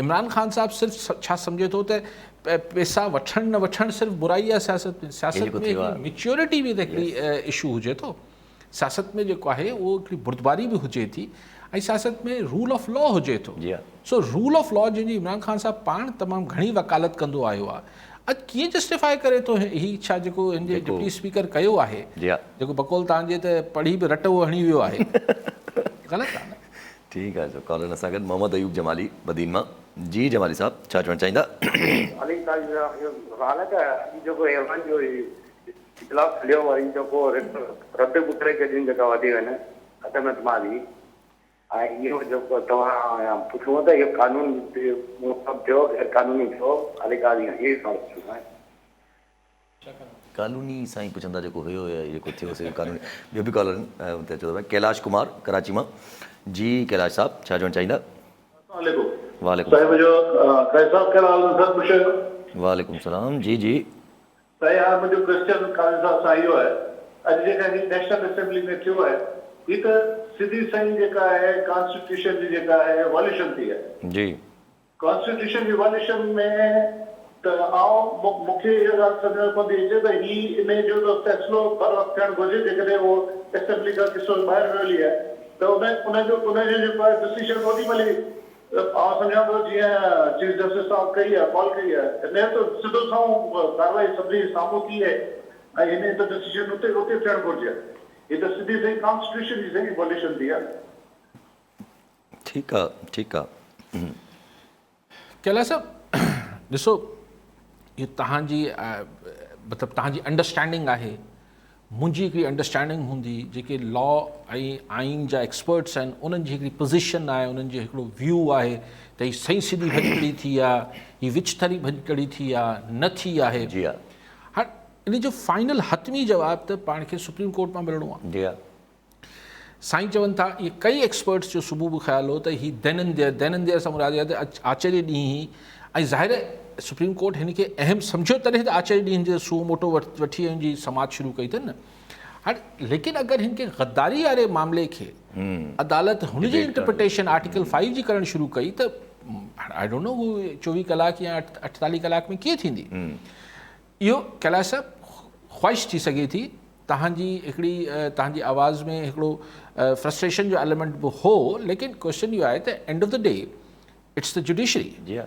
इमरान ख़ान साहब सिर्फ़ु छा सम्झे थो त पैसा वठणु न वठणु सिर्फ़ु बुराई आहे सियासत में मेच्योरिटी बि त हिकिड़ी इशू हुजे थो सियासत में जेको आहे उहो हिकिड़ी बुर्दबारी बि हुजे थी ऐं सियासत में रूल ऑफ लॉ हुजे थो। जी हा। सो रूल ऑफ लॉ जंहिंजी इमरान ख़ान साहब पाण तमामु घणी वकालत कंदो आयो आहे, अॼु कीअं जस्टिफाई करे थो ही छा जेको हिन जे डिप्टी स्पीकर कयो आहे, जी हा। जेको बकौल तव्हांजे त पढ़ी बि रट हणी वियो आहे, ग़लति आहे न? ठीकु आहे। कॉलर सां गॾु मोहम्मद अयूब जमाली बदीन मां। जी जमाली साहब, छा चवणु चाहींदा? हालांकि जेको ऐवान जो इख़्तिलाफ़ हलियो वरी जेको रद्द पुतरे खे ॾिन जेका वधी आहिनि अतमत मारी ऐं इहो जेको तव्हां पुछो त इहो कानून थियो गैर कानूनी थियो अधिकारी इहे सवाल पुछिणो आहे। कानूनी साईं पुछंदा जेको हुयो या जेको थियो से कानूनी। ॿियो बि कॉलर हुते अचो था। कैलाश कुमार कराची मां। जी कैलाश साहब, छा चवणु चाहींदा? वालेकुम वालेकुम सलाम। जी जी साईं, हाणे मुंहिंजो क्वेश्चन क़ाज़ी साहब सां इहो आहे, अॼु जेका ही नेशनल असेंबली में थियो आहे ही त सिधी साईं जेका आहे कॉन्स्टिट्यूशन जी जेका आहे वॉल्यूशन थी आहे। जी कॉन्स्टिट्यूशन जी वॉल्यूशन में त मूंखे इहा ॻाल्हि सम्झ पवंदी अचे त ही इन जो त फ़ैसिलो बर वक़्तु थियणु घुरिजे। जेकॾहिं उहो असेंबली खां किसो ॿाहिरि रही आहे त उनजो जेको आहे डिसीजन ओॾी महिल सम्झां थो जीअं चीफ जस्टिस साहब कई आहे, कॉल कई आहे, न त सिधो सां कार्रवाई सभिनी साम्हूं थी आहे ऐं हिन त डिसीजन उते थियणु घुरिजे। ही त सिधी सही कॉन्स्टिट्यूशन जी सही वॉल्यूशन थी आहे। ठीकु आहे, ठीकु आहे। कैलाश साहब ॾिसो, इहो तव्हांजी मतिलबु तव्हांजी अंडरस्टैंडिंग आहे, मुंहिंजी हिकिड़ी अंडरस्टैंडिंग हूंदी, जेके लॉ ऐं आइन जा एक्सपर्ट्स आहिनि उन्हनि जी हिकिड़ी पोज़ीशन आहे, उन्हनि जो हिकिड़ो व्यू आहे त हीअ सही सिधी भॼकड़ी थी आहे, हीअ विचथरी भॼकड़ी थी आहे, न थी आहे। जी हा। हाणे इन जो फाइनल हतमी जवाबु त पाण खे सुप्रीम कोर्ट मां मिलणो आहे। जी हा। साईं चवनि था, इहे कई एक्सपर्ट्स जो सुबुह बि ख़्यालु हो त हीअ दैनंदिया सां मुराद आहे त आचर्य ॾींहुं ई, ऐं ज़ाहिर सुप्रीम कोर्ट हिन खे अहम सम्झियो तॾहिं त आचर्य ॾींहं जे सुओ मोटो वठी जी समाज शुरू कई अथनि न। हाणे लेकिन अगरि हिन खे गद्दारी वारे मामले खे अदालत हुनजी इंटरप्रिटेशन आर्टिकल 5 जी करणु शुरू कई त आई डोंट नो हू 24 कलाक या 48 कलाक में कीअं थींदी। इहो कैलाश साहब ख़्वाहिश थी सघे थी, तव्हांजी हिकिड़ी तव्हांजी आवाज़ में हिकिड़ो फ्रस्ट्रेशन जो एलिमेंट बि हो, लेकिन क्वेश्चन इहो आहे त end of the day it's the judiciary. जी हा।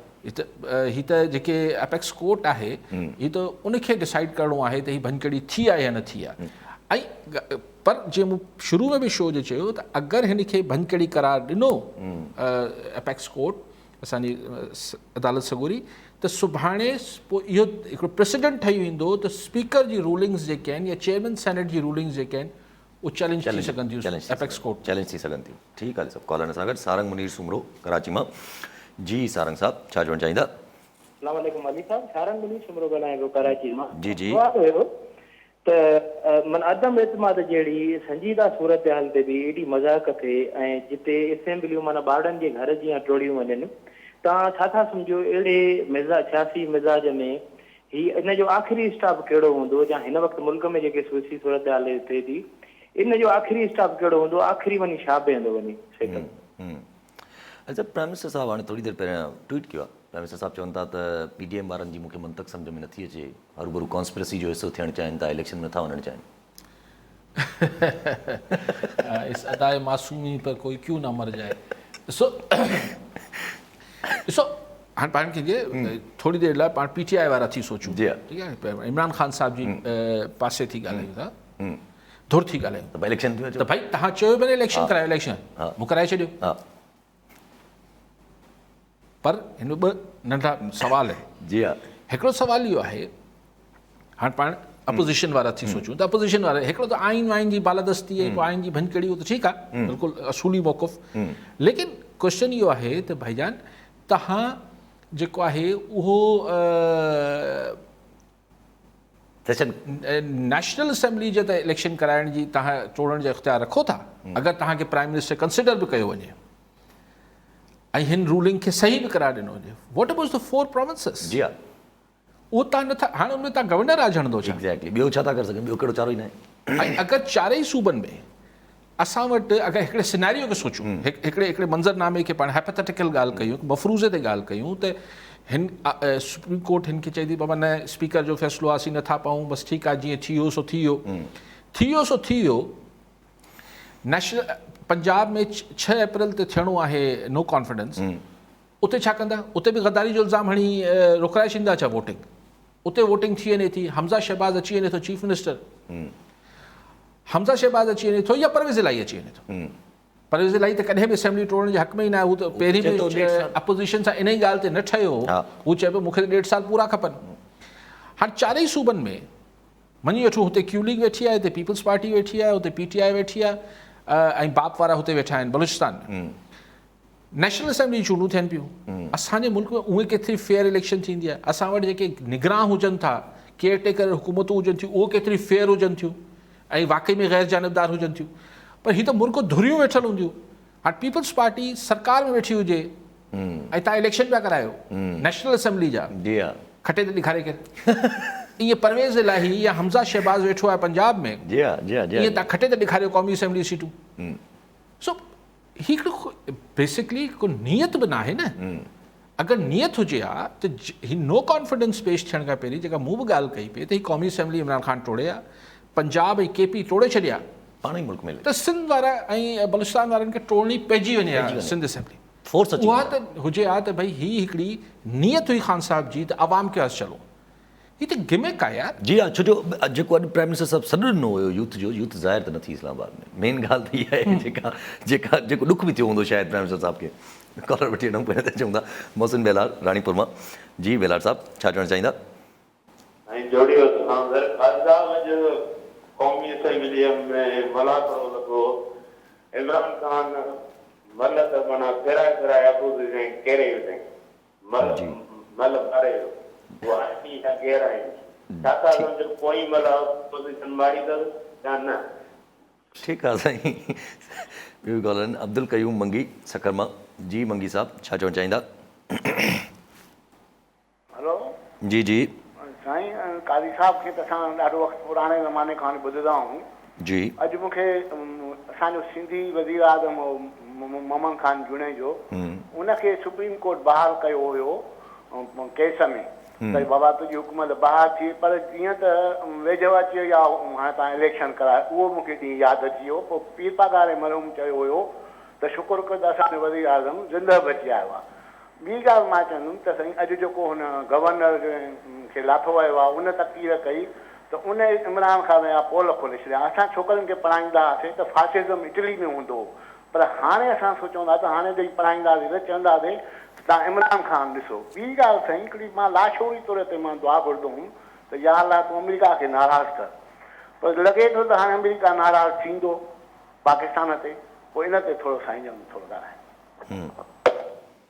ही त जेके एपेक्स कोर्ट आहे ही त उनखे डिसाइड करिणो आहे त ही भञकड़ी थी आहे या न थी आहे। ऐं पर जीअं मूं शुरू में बि शो जो चयो त अगरि हिन खे भञकड़ी करार ॾिनो एपेक्स कोर्ट, असांजी अदालत सगोरी, त सुभाणे पोइ इहो हिकिड़ो प्रेसिडेंट ठही वेंदो त स्पीकर जी रूलिंग्स जेके आहिनि या चेयरमैन सेनेट जी रूलिंग्स जेके आहिनि उहे चैलेंज थी सघनि थियूं एपेक्स कोर्ट चैलेंज थी सघनि थियूं। ठीकु आहे। सभु कॉलर सां गॾु सारंग मुनीर सुमरो कराची मां। जी सारंग साहब, छा चवणु चाहींदा? अस्सलाम वालेकुम अली साहब, सारंग मुनीर सुमरो ॻाल्हायां पियो कराची मां। जी जी। त मन अदम एतमाद जहिड़ी संजीदा सूरत हाल ते बि एॾी मज़ाक थिए ऐं जिते असेंबलियूं माना ॿारनि जे घर जीअं टोड़ियूं वञनि, तव्हां छा था सम्झो अहिड़े सियासी मिज़ाज में ही इन जो आख़िरी स्टॉप कहिड़ो हूंदो? या हिन वक़्तु मुल्क में जेके सियासी सूरत हाल थिए थी, इन जो आख़िरी स्टॉप कहिड़ो हूंदो? आख़िरी वञी छा बीहंदो वञी? अच्छा, प्राइम मिनिस्टर साहब हाणे थोरी देरि पहिरियां ट्वीट कयो आहे। प्राइम मिनिस्टर साहब चवनि था त PDM वारनि जी मूंखे मंतक सम्झ में नथी अचे, हरूभरू कॉन्स्पिरेसी जो हिसो थियणु चाहिनि था, इलेक्शन में नथा वञणु चाहिनि। इस अदाए मासूमी पर कोई क्यों ना मर जाए। ॾिसो हाणे पाण खे थोरी देरि लाइ पाण PTI वारा थी सोचूं। ठीकु आहे, इमरान ख़ान साहब जी पासे थी ॻाल्हायूं था, धुर थी ॻाल्हायूं त इलेक्शन थी त भाई तव्हां चयो भले इलेक्शन करायो, इलेक्शन मूं कराए छॾियो। पर हिन ॿ नंढा सुवाल आहिनि। जी हा। हिकिड़ो सुवाल इहो आहे, हाणे पाण अपोज़िशन वारा थी सोचूं त अपोज़िशन वारा हिकिड़ो त आइन वाइन जी बालादस्ती ऐं पोइ आइन जी भञकड़ी, उहो त ठीकु आहे, बिल्कुलु असूली मौक़ुफ़। लेकिन क्वेश्चन इहो आहे त भाईजान तव्हां जेको आहे उहो नेशनल असेंबली जे त इलेक्शन कराइण जी तव्हां चोड़ण जो इख़्तियार रखो था, अगरि तव्हांखे प्राइम मिनिस्टर कंसिडर बि कयो वञे ऐं हिन रूलिंग खे सही बि करार ॾिनो वञे, वॉट अबाउट द 4 प्रोविंसेस? जी हा। उहो तव्हां नथा, हाणे उनमें तव्हां गवर्नर राज हणंदो छा? एग्ज़ैक्टली, ॿियो छा था करे सघनि? ॿियो कहिड़ो चारो ई न आहे। ऐं अगरि चारई सूबनि में असां वटि अगरि हिकिड़े सिनेरियो खे सोचूं, हिकिड़े मंज़रनामे खे पाण हाइपोथेटिकल ॻाल्हि कयूं, मफ़रूज़े ते ॻाल्हि कयूं त हिन सुप्रीम कोर्ट हिन खे चई थी बाबा न, स्पीकर जो फ़ैसिलो आहे, असीं नथा पाऊं, बसि ठीकु आहे, जीअं थी वियो सो थी वियो, थी वियो सो थी वियो। नेशनल पंजाब में 6 अप्रैल ते थियणो आहे नो कॉन्फिडेंस, उते छा कंदा? उते बि गद्दारी जो इल्ज़ाम हणी रोकाए छॾींदा छा वोटिंग? उते वोटिंग थी वञे थी, हमज़ा शहबाज़ अची वञे थो चीफ मिनिस्टर, हमज़ा शहबाज़ अची वञे थो या परवेज़ इलाही अची वञे थो। परवेज़ इलाही त कॾहिं बि असेंबली टोड़ण जे हक़ में ई न आहे, हू त पहिरीं बि अपोज़िशन सां इन ई ॻाल्हि ते न ठहियो, हू चए पियो मूंखे 1.5 साल पूरा खपनि। हाणे 4 सूबनि में मञी वठूं, हुते क्यू लीग वेठी आहे, हिते पीपल्स पार्टी वेठी आहे, हुते PTI वेठी आहे, ऐं बाप वारा हुते वेठा आहिनि बलूचिस्तान में। नेशनल असेंबली चूंडूं थियनि पियूं। असांजे मुल्क में उहे केतिरी फेयर इलेक्शन थींदी आहे? असां वटि जेके निगरान हुजनि था, केयरटेकर हुकूमतूं हुजनि थियूं, उहो केतिरी फेयर हुजनि थियूं ऐं वाक़ई में गैर जानबदार हुजनि थियूं? पर हीअ त मुल्क धुरियूं वेठल हूंदियूं। हाणे पीपल्स पार्टी सरकार में वेठी हुजे ऐं तव्हां इलेक्शन पिया करायो नेशनल असेंबली जा, खटे ते ॾेखारे करे। ईअं परवेज़ इलाही या हमज़ा शहबाज़ वेठो आहे पंजाब में, ईअं तव्हां खटे ते ॾेखारियो क़ौमी असेंबली सीटूं। सो हिकिड़ो बेसिकली को नियत बि न आहे न। अगरि नियत हुजे हा त ही नो कॉन्फिडेंस पेश थियण खां पहिरीं जेका मूं बि ॻाल्हि कई पई त ही क़ौमी असेंबली इमरान ख़ान टोड़े आहे, पंजाब ऐं KP टोड़े छॾिया, पाण ई मुल्क में त सिंध वारा ऐं बलूचिस्तान वारनि खे टोड़नी पइजी वञे हा सिंध असेंबली। फोर्स उहा त हुजे हा त भई ही हिकिड़ी नियत हुई ख़ान साहब जी त आवाम खे हस चलो, ही त गिमिक आहे यार। जी हा, छो जो जेको अॼु प्राइम मिनिस्टर साहिबु सॾु ॾिनो हुयो यूथ जो, यूथ ज़ाहिर त न थी इस्लामाबाद में। मेन ॻाल्हि त इहा आहे जेको ॾुख बि थियो हूंदो शायदि प्राइम मिनिस्टर साहिब खे। कॉलर वठी वञूं पहिरियों त चऊं था मोहसिन बेलार राणीपुर मां। जी बेलार साहिबु, छा चवणु चाहींदा? क़ौमी असेंबली में मुलाक़ात लॻो, इमरान ख़ान मल त माना फेराए फेराए अपोज़िशन केरे वियो, मल मारे वो आदमी या गैर आहे, छा था सम्झो कोई मल अपोज़िशन मारी अथसि या न? ठीकु आहे साईं। ॿियो ॻाल्हि अब्दुल कयूम मंगी सकर मां। जी मंगी साहिबु, छा चवणु चाहींदा? हेलो जी जी साईं, क़ाज़ी साहब खे त असां ॾाढो वक़्तु पुराणे ज़माने खां ॿुधंदा आहियूं जी। अॼु मूंखे असांजो सिंधी वज़ीर आज़म मोहम्मद ख़ान जुनेजो उनखे सुप्रीम कोर्ट बहाल कयो हुयो केस में त बाबा तुंहिंजी हुकूमत बहाल थी, पर जीअं त वेझो अची वई आहे हाणे तव्हां इलेक्शन कराए, उहो मूंखे ॾींहुं यादि अची वियो। पोइ पीर पागारे मरहूम चयो हुयो त शुक्र कर त असांजो वज़ीर आज़म ज़िंदह बची आयो आहे। ॿी ॻाल्हि मां चवंदुमि त साईं अॼु जेको हुन गवर्नर खे लाथो वियो आहे उन तक़रीर कई त उन इमरान ख़ान जा पोल खोले छॾिया। असां छोकिरनि खे पढ़ाईंदा हुआसीं त फासिज़म इटली में हूंदो हो, पर हाणे असां सोचूं था त हाणे जॾहिं पढ़ाईंदासीं त चवंदासीं तव्हां इमरान ख़ान ॾिसो। ॿी ॻाल्हि साईं हिकिड़ी मां लाशोरी तौर ते मां दुआ घुरंदुमि त या अल्लाह तूं अमेरिका खे नाराज़ कर, पर लॻे थो त हाणे अमेरिका नाराज़ थींदो पाकिस्तान ते, पोइ इन ते थोरो साईं जो थोरो ॻाल्हाए।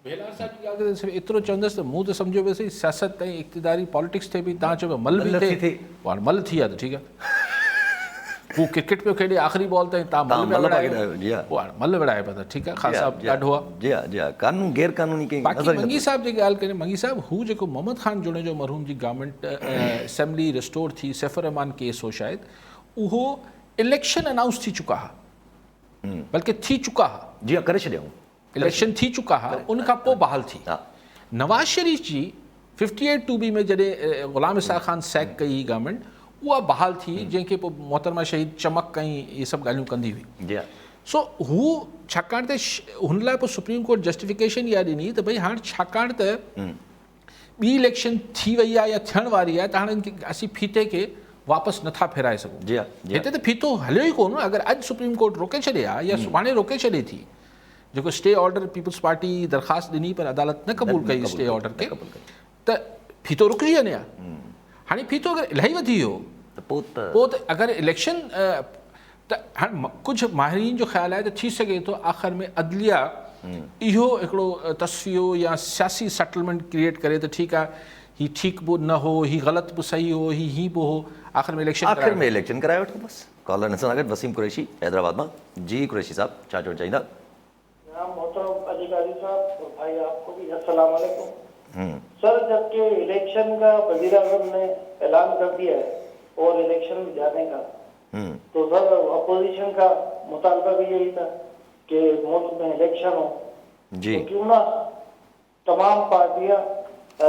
बेलार साहब जी ॻाल्हि सिर्फ़ु एतिरो चवंदसि त मूं त सम्झो पियोसीं सियासत ऐं इक़्तिदारी पॉलिटिक्स थिए पई, तव्हां चयो मल बि थिए, हाणे मल थी आहे त ठीकु आहे। हू क्रिकेट पियो खेॾे आख़िरी बॉल ताईं, तव्हां मल विड़ाए पिया त ठीकु आहे। ख़ान साहब ॾाढो आहे। जी हा जी हा, कानून गैर कानूनी कंहिं बाक़ी मंगी साहब जी ॻाल्हि करें, मंगी साहब हू जेको मोहम्मद ख़ान जुनेजो मरहूम जी गवर्नमेंट असेंबली रिस्टोर थी, सैफुर रहमान केस हो शायदि, उहो इलेक्शन अनाउंस थी चुका हुआ, बल्कि थी चुका हुआ। जी हा, करे छॾियऊं, इलेक्शन थी चुका हुआ, उन खां पोइ बहाल थी। नवाज़ शरीफ़ जी 58(2)B में जॾहिं ग़ुलाम इसाक़ ख़ान सैक कई गवर्नमेंट, उहा बहाल थी, जंहिंखे पोइ मोहतरमा शहीद चमक ऐं इहे सभु ॻाल्हियूं कंदी हुई। सो हू छाकाणि त हुन लाइ पोइ सुप्रीम कोर्ट जस्टिफिकेशन इहा ॾिनी त भई हाणे छाकाणि त ॿी इलेक्शन थी वई आहे या थियण वारी आहे, त हाणे असीं फीते खे वापसि नथा फेराए सघूं। हिते त फीतो हलियो ई कोन। अगरि अॼु सुप्रीम कोर्ट रोके छॾे हा या सुभाणे रोके छॾे थी, जेको स्टे ऑर्डर पीपल्स पार्टी दरख़्वास्त ॾिनी पर अदालत न क़बूल कई स्टे ऑर्डर खे, त फीतो रुकिजी वञे हा। हाणे फीतो अगरि इलाही वधी वियो त पोइ त अगरि इलेक्शन त हाणे कुझु माहिरीन जो ख़्यालु आहे त थी सघे थो आख़िर में अदलिया इहो हिकिड़ो तस्फ़ियो या सियासी सेटलमेंट क्रिएट करे त ठीकु आहे, हीउ ठीकु बि न हो, हीउ ग़लति बि सही हो, हीउ बि हो, आख़िर में इलेक्शन कराए वठो बसि। कॉलर सां गॾु वसीम कुरैशी हैदराबाद मां। जी कुरैशी साहब, छा चवणु चाहींदा? मोहतरम अधिकारी साहब, भाई आपको भी अस्सलाम वालेकुम। सर, जबकि इलेक्शन का वज़ीर आज़म ने ऐलान कर दिया है और इलेक्शन में जाने का, तो सर अपोजिशन का मुतालबा भी यही था कि मुल्क में इलेक्शन हो जी, तो क्यों ना तमाम पार्टियां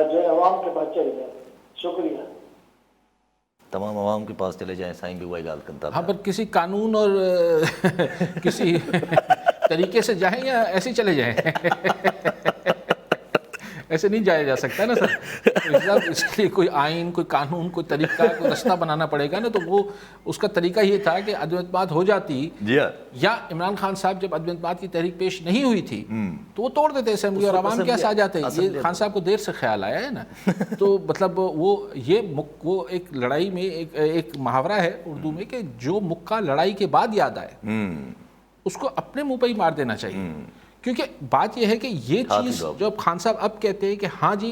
जो अवाम के पास चली जाए। शुक्रिया। तमाम आवाम के पास चले जाएं, साईं भी वही गाल करता हाँ, पर किसी कानून और किसी तरीके से जाएं या ऐसे ही चले जाएं? ऐसे नहीं जाया जा सकता ना सर। तो इसके लिए कोई आइन, कोई कानून, कोई तरीका, कोई रास्ता बनाना पड़ेगा ना। तो वो उसका तरीका ये था कि अदमतबाद हो जाती, या इमरान खान साहब जब अदमतबाद की तहरीक पेश नहीं हुई थी तो वो तोड़ देते असेंबली और आवाम के साथ जाते। ये खान साहब को देर से ख्याल आया है ना। तो मतलब वो एक लड़ाई में एक मुहावरा है उर्दू में कि जो मुक्का लड़ाई के बाद याद आए उसको अपने मुंह पर ही मार देना चाहिए। क्योंकि बात यह है कि ये चीज़ जो खान साहब अब कहते हैं कि हाँ जी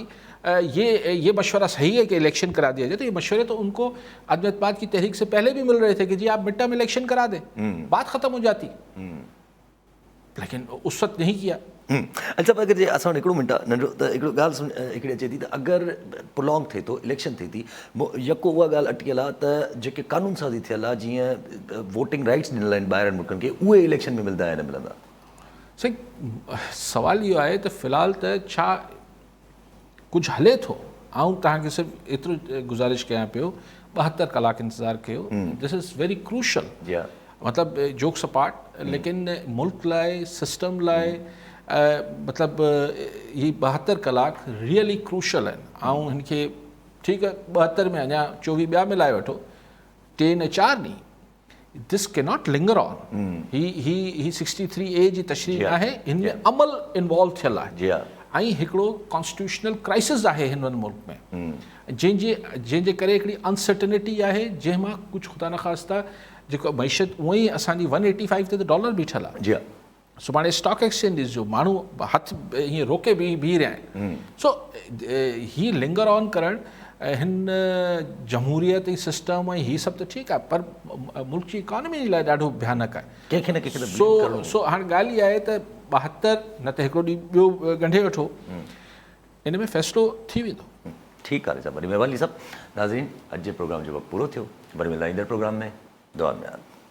ये मशवरा सही है कि इलेक्शन करा दिया जाए, तो ये मशवरे तो उनको अदमतबाद की तहरीक से पहले भी मिल रहे थे कि जी आप मिड टर्म इलेक्शन करा दें, बात ख़त्म हो जाती। लेकिन उस वक्त नहीं किया। अच्छा, पर अगर असां हिकिड़ो मिंट नंढो त हिकिड़ो ॻाल्हि हिकिड़ी अचे थी त अगरि प्रोलॉन्ग थिए थो, इलेक्शन थिए थी, यको उहा ॻाल्हि अटकियल आहे त जेके कानून साज़ी थियल आहे, जीअं वोटिंग राइट्स ॾिनल आहिनि ॿाहिरनि मुल्कनि खे, उहे इलेक्शन में मिलंदा या न मिलंदा? सही सवाल इहो आहे त फ़िलहाल त छा कुझु हले थो। ऐं तव्हांखे सिर्फ़ु एतिरो गुज़ारिश कयां पियो, 72 कलाक इंतज़ारु कयो। This is very crucial. मतिलबु जोक्स अपार्ट, लेकिन मुल्क लाइ, सिस्टम लाइ मतिलबु ये 72 कलाक रियली क्रूशल आहिनि। ऐं हिनखे ठीकु आहे 72 में अञा 24 ॿिया मिलाए वठो, 3 ने 4 ॾींहं। दिस के नॉट लिंगर ऑन। ही 63 ए जी तशरीह आहे, हिन में अमल इन्वॉल्व थियल आहे ऐं हिकिड़ो कॉन्स्टिट्यूशनल क्राइसिस आहे हिन मुल्क में, जंहिंजे करे हिकिड़ी अनसर्टनिटी आहे, जंहिंमां कुझु ख़ुदा न ख़ास्ता जेको मैशत उअं ई असांजी 185 ते त डॉलर बीठल आहे। सुभाणे स्टॉक एक्सचेंजिस जो माण्हू हथ हीअं रोके बीह रहिया आहिनि। सो ही लिंगर ऑन करणु हिन जमहूरियत सिस्टम ऐं हीअ सभु त ठीकु आहे, पर मुल्क जी इकॉनमी लाइ ॾाढो भयानक आहे कंहिंखे न कंहिंखे। सो हाणे ॻाल्हि इहा आहे त 72 न त हिकिड़ो ॾींहुं ॿियो ॻंढे वठो, इन में फ़ैसिलो थी वेंदो। ठीकु आहे साहब, वरी महिरबानी साहब। नाज़रीन, अॼु जे प्रोग्राम जो वक़्तु पूरो थियो, वरी मिलंदा ईंदड़ प्रोग्राम में। दुआ में यादि।